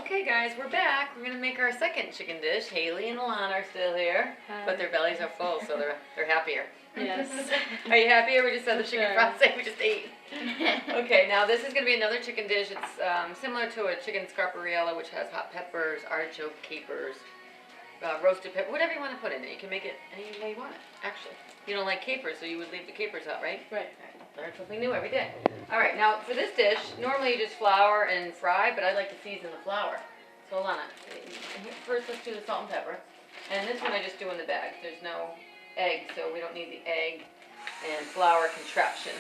Okay guys, we're back. We're gonna make our second chicken dish. Haley and Alana are still here, but their bellies are full, so they're happier. Yes. Are you happier? We just had the chicken frosting we just ate. Okay, now this is gonna be another chicken dish. It's similar to a chicken Scarpariello, which has hot peppers, artichoke, capers, roasted pepper, whatever you want to put in it. You can make it any way you want it, actually. You don't like capers, so you would leave the capers out, right? Right. Learn something new every day. All right, now for this dish, normally you just flour and fry, but I like to season the flour. So Alana, first let's do the salt and pepper. And this one I just do in the bag. There's no egg, so we don't need the egg and flour contraption.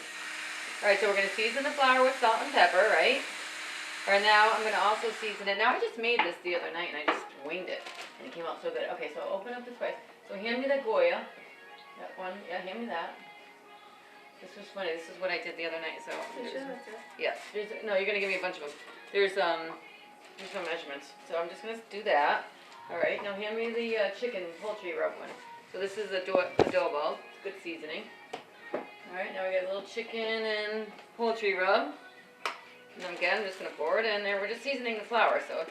All right, so we're gonna season the flour with salt and pepper, right? Or now I'm gonna also season it. Now I just made this the other night and I just winged it, and it came out so good. Okay, so I'll open up the spice. So hand me that Goya. That one, yeah, hand me that. This was funny. This is what I did the other night. So yes, no, you're gonna give me a bunch of them. There's no measurements, so I'm just gonna do that. All right, now hand me the chicken poultry rub one. So this is adobo. It's good seasoning. All right, now we got a little chicken and poultry rub. And then again, I'm just gonna pour it in there. We're just seasoning the flour, so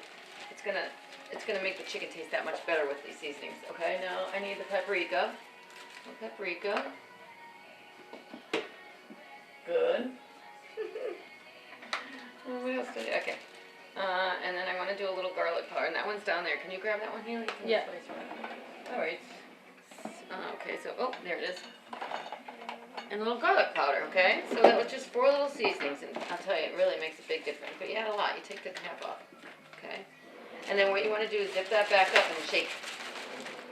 it's gonna make the chicken taste that much better with these seasonings. Okay, now I need the paprika. Paprika. Good. What else did I? Okay. And then I want to do a little garlic powder, and that one's down there. Can you grab that one, Haley? Yeah. All right. Okay, so, oh, there it is. And a little garlic powder, okay? So that was just 4 little seasonings, and I'll tell you, it really makes a big difference. But you add a lot. You take the cap off, okay? And then what you want to do is dip that back up and shake.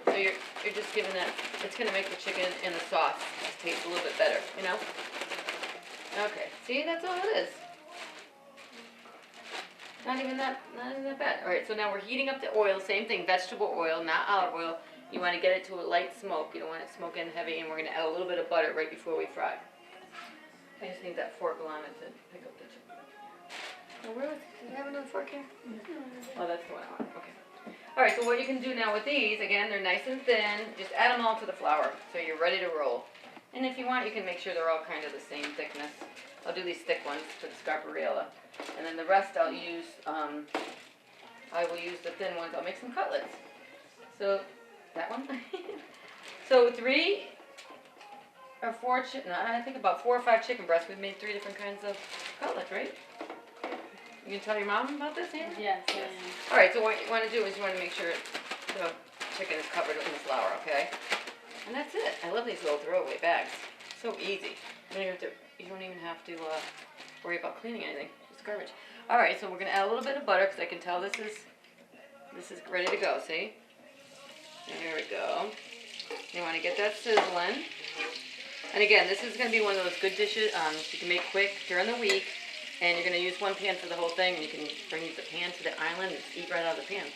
So you're just giving that, it's going to make the chicken and the sauce taste a little bit better, you know? Okay, see, that's all it is. Not even that bad. All right, so now we're heating up the oil, same thing, vegetable oil, not olive oil. You want to get it to a light smoke. You don't want it smoking heavy, and we're going to add a little bit of butter right before we fry. I just need that fork, Alana, to pick up the chicken. Oh, really? Do you have another fork here? Mm-hmm. Oh, that's the one I want. Okay. All right, so what you can do now with these, again, they're nice and thin. Just add them all to the flour, so you're ready to roll. And if you want, you can make sure they're all kind of the same thickness. I'll do these thick ones for the Scarpariello. And then the rest I'll use, I will use the thin ones. I'll make some cutlets. So, that one. So 3 or 4, I think about 4 or 5 chicken breasts. We've made 3 different kinds of cutlets, right? You can tell your mom about this, Hannah? Yes. All right, so what you want to do is you want to make sure the chicken is covered in the flour, okay? And that's it. I love these little throwaway bags. So easy. You don't even have to worry about cleaning anything. It's garbage. All right, so we're gonna add a little bit of butter because I can tell this is ready to go. See? There we go. You want to get that sizzling. And again, this is gonna be one of those good dishes you can make quick during the week. And you're gonna use one pan for the whole thing, and you can bring the pan to the island and just eat right out of the pan.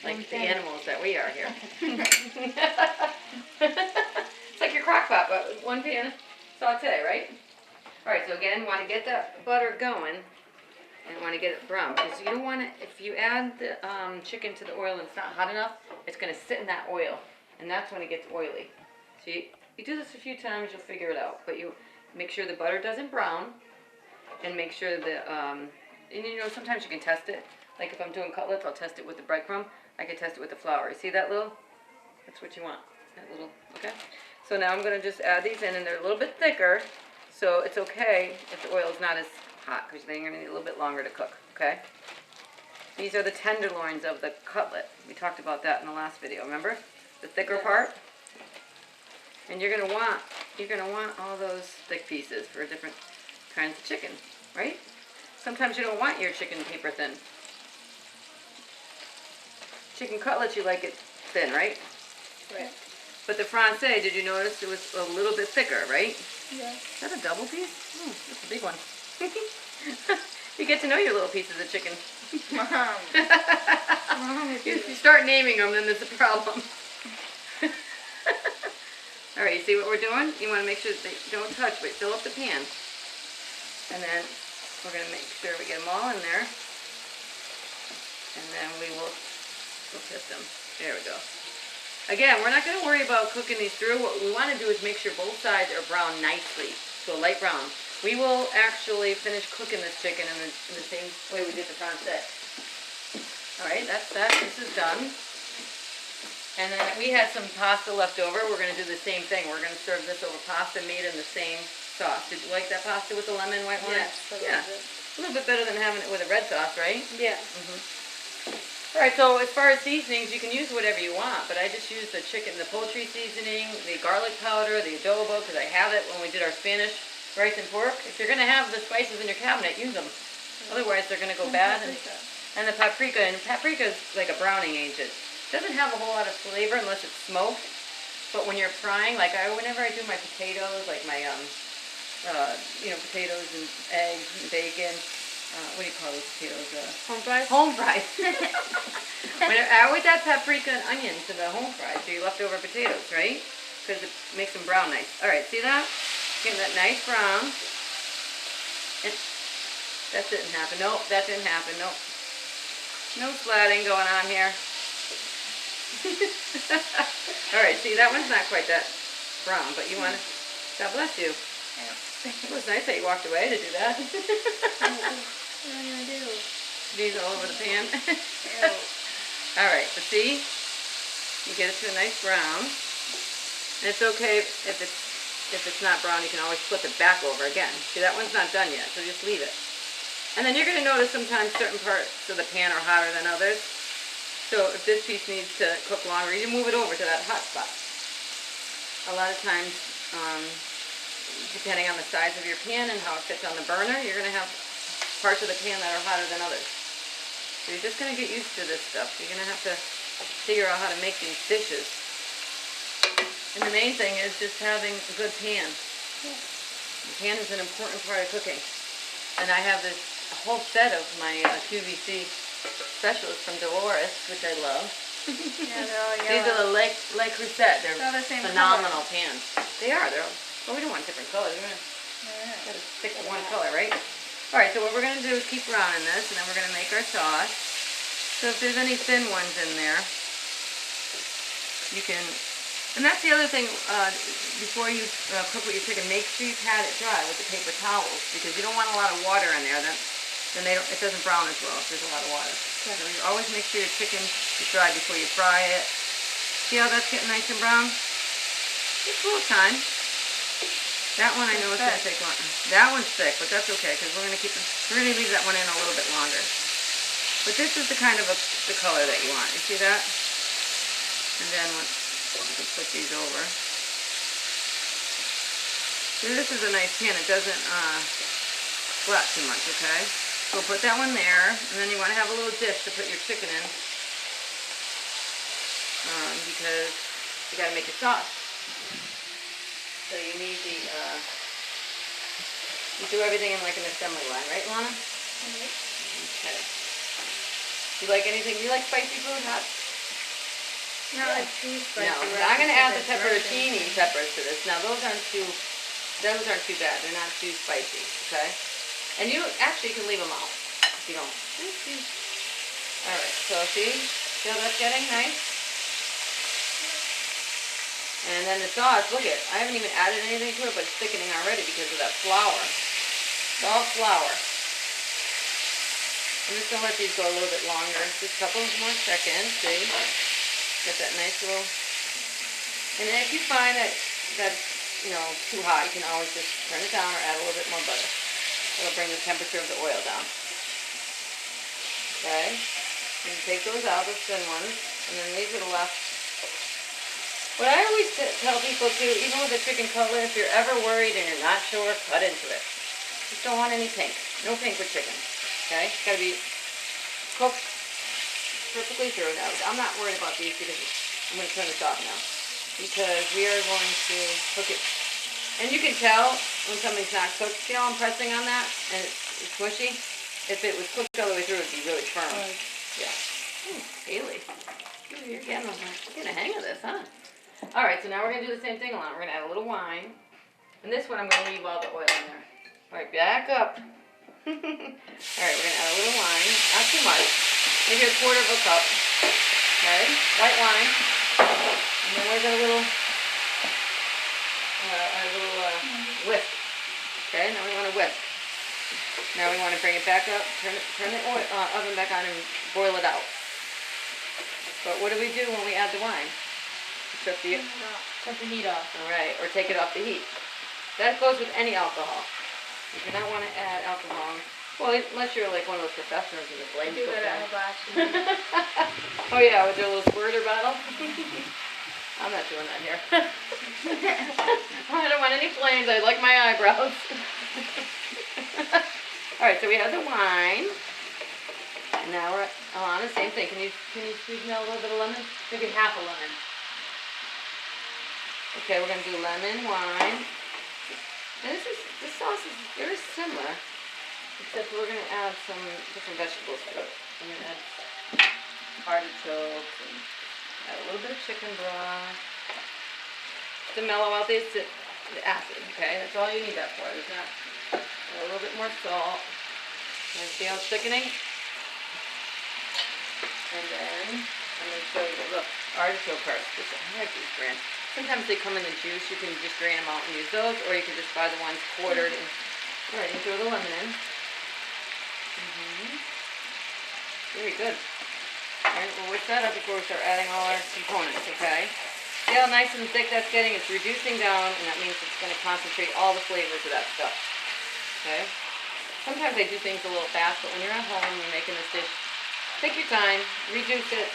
Like the animals that we are here. It's like your crock pot, but one pan saute, right? Alright, so again, you want to get that butter going, and want to get it brown, because you don't want to, if you add the chicken to the oil and it's not hot enough, it's going to sit in that oil, and that's when it gets oily. So you do this a few times, you'll figure it out, but you make sure the butter doesn't brown, and make sure that, and you know, sometimes you can test it. Like if I'm doing cutlets, I'll test it with the breadcrumb. I can test it with the flour. You see that little? That's what you want. That little, okay? So now I'm going to just add these in, and they're a little bit thicker, so it's okay if the oil is not as hot, because then you're going to need a little bit longer to cook, okay? These are the tenderloins of the cutlet. We talked about that in the last video, remember? The thicker part. And you're going to want all those thick pieces for different kinds of chicken, right? Sometimes you don't want your chicken paper thin. Chicken cutlets, you like it thin, right? Right. But the Francais, did you notice it was a little bit thicker, right? Yeah. Is that a double piece? Oh, that's a big one. You get to know your little pieces of chicken. Mom. You start naming them, then there's a problem. All right, you see what we're doing? You want to make sure that they don't touch, but fill up the pan. And then we're going to make sure we get them all in there. And then we'll test them. There we go. Again, we're not going to worry about cooking these through. What we want to do is make sure both sides are brown nicely, so a light brown. We will actually finish cooking this chicken in the same way we did the Francais. All right, that's that. This is done. And then we had some pasta left over. We're going to do the same thing. We're going to serve this over pasta made in the same sauce. Did you like that pasta with the lemon white wine? Yes, Yeah. A little bit better than having it with a red sauce, right? Yeah. All right, so as far as seasonings, you can use whatever you want, but I just used the chicken, the poultry seasoning, the garlic powder, the adobo, because I have it when we did our Spanish rice and pork. If you're going to have the spices in your cabinet, use them. Otherwise, they're going to go bad. And the paprika, and paprika is like a browning agent. Doesn't have a whole lot of flavor unless it's smoked. But when you're frying, like whenever I do my potatoes, like my potatoes and eggs and bacon. What do you call those potatoes? Home fries. Home fries. I always add paprika and onion to the home fries, so your leftover potatoes, right? Because it makes them brown nice. All right, see that? Getting that nice brown. That didn't happen. Nope, that didn't happen. Nope. No splatting going on here. Alright, see, that one's not quite that brown, but you want to, God bless you. It was nice that you walked away to do that. What am I going to do? These all over the pan. Alright, but see, you get it to a nice brown. And it's okay if it's not brown, you can always flip it back over again. See, that one's not done yet, so just leave it. And then you're going to notice sometimes certain parts of the pan are hotter than others. So if this piece needs to cook longer, you move it over to that hot spot. A lot of times, depending on the size of your pan and how it fits on the burner, you're going to have parts of the pan that are hotter than others. So you're just going to get used to this stuff. You're going to have to figure out how to make these dishes. And the main thing is just having a good pan. The pan is an important part of cooking. And I have this whole set of my QVC specials from Dolores, which I love. Yeah, they're all yellow. These are the Le Creuset. They're all the same phenomenal color. pans. They are. Well, we don't want different colors. We're going to stick to one color, right? All right, so what we're going to do is keep browning this, and then we're going to make our sauce. So if there's any thin ones in there, you can... And that's the other thing, before you cook with your chicken, make sure you pat it dry with the paper towels, because you don't want a lot of water in there. Then it doesn't brown as well if there's a lot of water. Okay. So you always make sure your chicken is dry before you fry it. See how that's getting nice and brown? Just a little time. That one I know is going to take long. That one's thick, but that's okay, because we're going to leave that one in a little bit longer. But this is the kind of the color that you want. You see that? And then let's put these over. So this is a nice pan. It doesn't splat too much, okay? So we'll put that one there, and then you want to have a little dish to put your chicken in, because you got to make your sauce. So you need the, you do everything in like an assembly line, right, Lana? Okay. Do you like anything? Do you like spicy food? Not too spicy. No, I'm going to add the pepperoncini peppers to this. Now those aren't too bad. They're not too spicy, okay? And you actually can leave them out if you don't. Alright, so see how that's getting nice? And then the sauce, look at, I haven't even added anything to it, but it's thickening already because of that flour. It's all flour. I'm just going to let these go a little bit longer, just a couple more seconds, see? Get that nice little, and then if you find that that's, too hot, you can always just turn it down or add a little bit more butter. It'll bring the temperature of the oil down. Okay? And take those out, those thin ones, and then these are the left. What I always tell people too, even with the chicken cutlet, if you're ever worried and you're not sure, cut into it. Just don't want any pink. No pink with chicken. Okay? It's got to be cooked perfectly through. Now, I'm not worried about these because I'm going to turn this off now. Because we are going to cook it. And you can tell when something's not cooked. You know, I'm pressing on that and it's mushy. If it was cooked all the way through, it would be really firm. Yeah. Haley, you're getting a hang of this, huh? Alright, so now we're going to do the same thing, Alana. We're going to add a little wine. And this one I'm going to leave all the oil in there. Alright, back up. Alright, we're going to add a little wine. Not too much. Maybe a quarter of a cup. Okay, white wine. And then we're going to a little whisk. Okay, now we want to whisk. Now we want to bring it back up, turn the oven back on and boil it out. But what do we do when we add the wine? Shut the heat off. all right, or take it off the heat. That goes with any alcohol. You do not want to add alcohol. Well, unless you're like one of those professionals in the flame. Do that at a box. Oh yeah, with your little squirter bottle. I'm not doing that here. I don't want any flames. I like my eyebrows. All right, so we have the wine. And now we're on the same thing. Can you squeeze out a little bit of lemon? Maybe half a lemon. Okay, we're gonna do lemon, wine. And this sauce is very similar, except we're gonna add some different vegetables to it. I'm gonna add artichokes and add a little bit of chicken broth to mellow out the acid. Okay, that's all you need that for. There's not a little bit more salt. And see how it's thickening? And then I'm gonna show you the artichoke hearts. I like these brands. Sometimes they come in the juice. You can just drain them out and use those, or you can just buy the ones quartered. And, all right, and throw the lemon in. Very good. All right, we'll whisk that up before we start adding all our components, okay? See how nice and thick that's getting? It's reducing down, and that means it's going to concentrate all the flavors of that stuff, okay? Sometimes I do things a little fast, but when you're at home and you're making this dish, take your time, reduce it,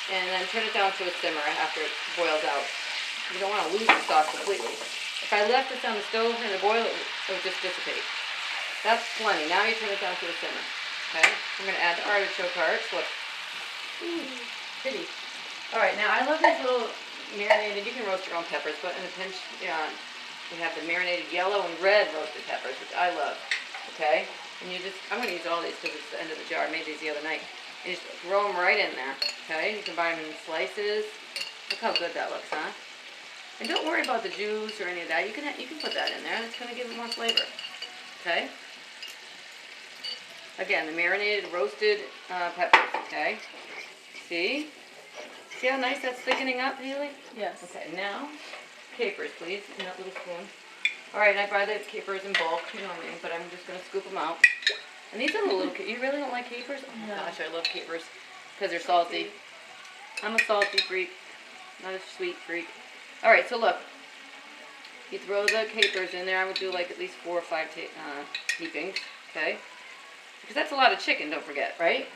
and then turn it down to a simmer after it boils out. You don't want to lose the sauce completely. If I left this on the stove and the boil, it would just dissipate. That's plenty. Now you turn it down to a simmer. Okay? I'm going to add the artichoke hearts. Look. Pretty. Alright, now I love these little marinated, you can roast your own peppers, but in a pinch, we have the marinated yellow and red roasted peppers, which I love. Okay? And you just, I'm going to use all these because it's the end of the jar. I made these the other night. You just throw them right in there. Okay? You can buy them in slices. Look how good that looks, huh? And don't worry about the juice or any of that. You can put that in there. It's going to give it more flavor. Okay? Again, the marinated roasted peppers. Okay? See? See how nice that's thickening up, Haley? Yes. Okay, now capers, please, in that little spoon. All right, I buy the capers in bulk, you know what I mean, but I'm just going to scoop them out. And these are the little, you really don't like capers? Oh my gosh, I love capers because they're salty. I'm a salty freak, not a sweet freak. All right, so look, you throw the capers in there. I would do like at least 4 or 5 heapings, okay? Because that's a lot of chicken, don't forget, right?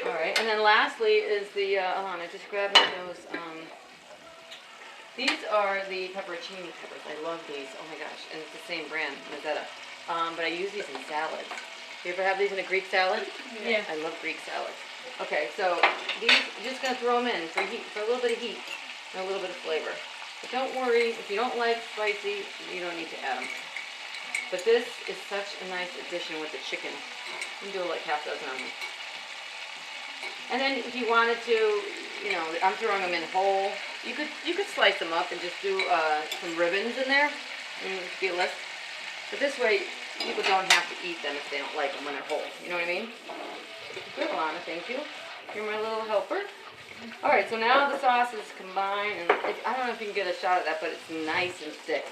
All right, and then lastly is the, I just grabbed one of those, these are the pepperoncini peppers. I love these, oh my gosh, and it's the same brand, Mazzetta. But I use these in salads. You ever have these in a Greek salad? Yeah. I love Greek salads. Okay, so these, you're just going to throw them in for heat, for a little bit of heat and a little bit of flavor. But don't worry, if you don't like spicy, you don't need to add them. But this is such a nice addition with the chicken. You can do like half a dozen of them. And then if you wanted to, you know, I'm throwing them in whole. You could slice them up and just do some ribbons in there and be less. But this way, people don't have to eat them if they don't like them when they're whole. You know what I mean? Good, Alana, thank you. You're my little helper. All right, so now the sauce is combined, and I don't know if you can get a shot of that, but it's nice and thick.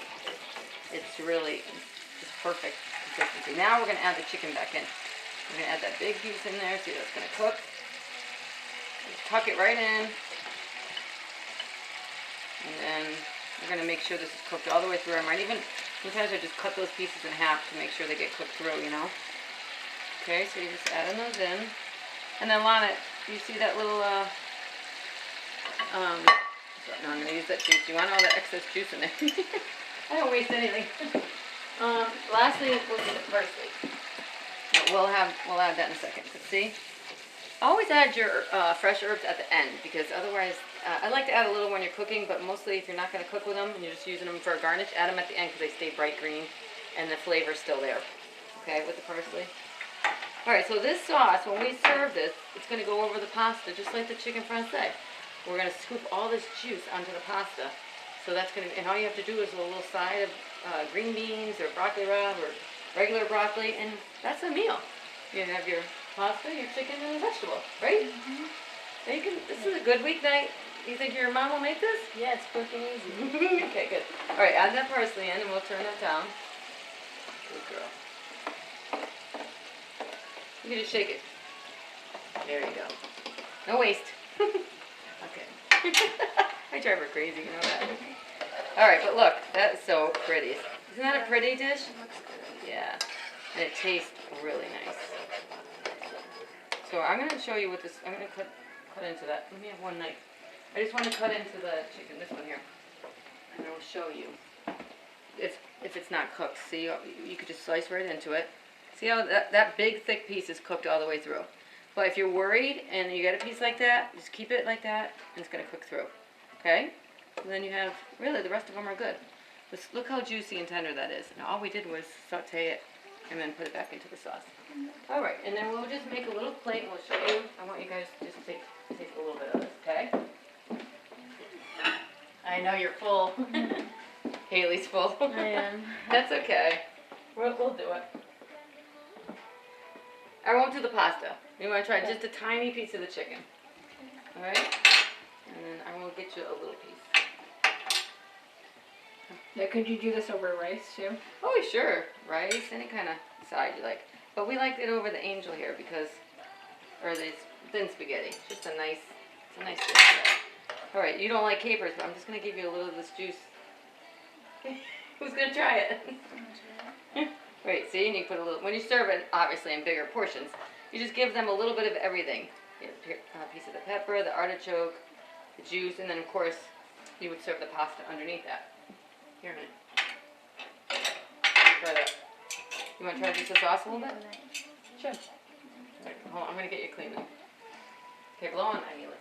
It's really just perfect consistency. Now we're going to add the chicken back in. We're going to add that big piece in there. See, that's going to cook. Just tuck it right in. And then we're going to make sure this is cooked all the way through. I might even, sometimes I just cut those pieces in half to make sure they get cooked through, you know. Okay, so you're just adding those in. And then Lana, you see that little, no, I'm going to use that juice. You want all that excess juice in there. I don't waste anything. Lastly, we'll do the parsley. We'll add that in a second. But see, always add your fresh herbs at the end, because otherwise, I like to add a little when you're cooking, but mostly if you're not going to cook with them and you're just using them for a garnish, add them at the end because they stay bright green and the flavor's still there. Okay, with the parsley. All right, so this sauce, when we serve this, it's going to go over the pasta just like the chicken francais. We're going to scoop all this juice onto the pasta. So that's going to, and all you have to do is a little side of green beans or broccoli rabe or regular broccoli, and that's a meal. You have your pasta, your chicken, and a vegetable, right? Mm-hmm. Now you can, this is a good weeknight. You think your mom will make this? Yeah, it's quick and easy. Okay, good. All right, add that parsley in, and we'll turn that down. Good girl. You can just shake it. There you go. No waste. Okay. I drive her crazy, you know that. All right, but look, that is so pretty. Isn't that a pretty dish? It looks good. Yeah, and it tastes really nice. So I'm gonna show you what this. I'm gonna cut into that. Let me have one knife. I just want to cut into the chicken. This one here, and I will show you. If it's not cooked, see, you could just slice right into it. See how that big thick piece is cooked all the way through. But if you're worried and you get a piece like that, just keep it like that, and it's gonna cook through. Okay? And then you have really the rest of them are good. Just look how juicy and tender that is. And all we did was saute it and then put it back into the sauce. All right, and then we'll just make a little plate and we'll show you. I want you guys to just take a little bit of this, okay? I know you're full. Haley's full. I am. That's okay. We'll do it. I won't do the pasta. You want to try just a tiny piece of the chicken. All right? And then I will get you a little piece. Yeah, could you do this over rice too? Oh, sure. Rice, any kind of side you like. But we liked it over the angel here because, or this thin spaghetti. It's just a nice dish. All right, you don't like capers, but I'm just going to give you a little of this juice. Who's going to try it? Right, see, and you put a little, when you serve it, obviously in bigger portions, you just give them a little bit of everything. A piece of the pepper, the artichoke, the juice, and then of course, you would serve the pasta underneath that. Here, honey. Try that. You want to try just the sauce a little bit? Sure. Right, hold on, I'm going to get you clean now. Okay, blow on, I need it.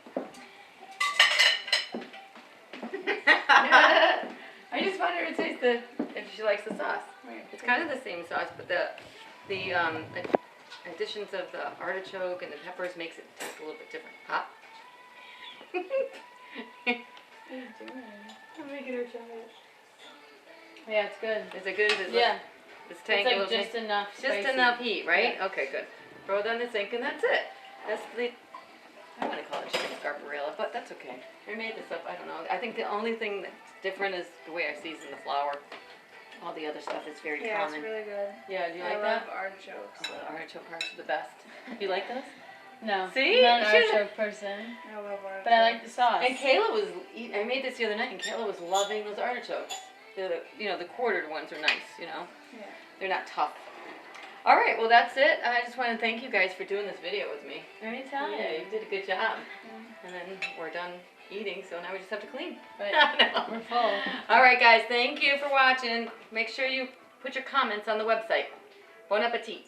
I just want her to taste if she likes the sauce. Right. It's kind of the same sauce, but the additions of the artichoke and the peppers makes it taste a little bit different. Hot? What are you doing? I'm making her try it. Yeah, it's good. Is it good? Is it Yeah. This tank It's like just enough spicy. Just enough heat, right? Yeah. Okay, good. Throw it on the sink and that's it. That's the, I want to call it chicken Scarpariello, but that's okay. I made this up, I don't know. I think the only thing that's different is the way I season the flour. All the other stuff is very Yeah, common. it's really good. Yeah, do you like I that? love artichokes. Oh, the artichoke hearts are the best. You like those? No. See? I'm not an She's- artichoke person. I love artichokes. But I like the sauce. And Kayla was, I made this the other night, and Kayla was loving those artichokes. The quartered ones are nice, Yeah. They're not tough. All right, well, that's it. I just want to thank you guys for doing this video with me. Anytime. Yeah, you did a good job. And then we're done eating, so now we just have to clean. But No. we're full. All right, guys, thank you for watching. Make sure you put your comments on the website. Bon appetit.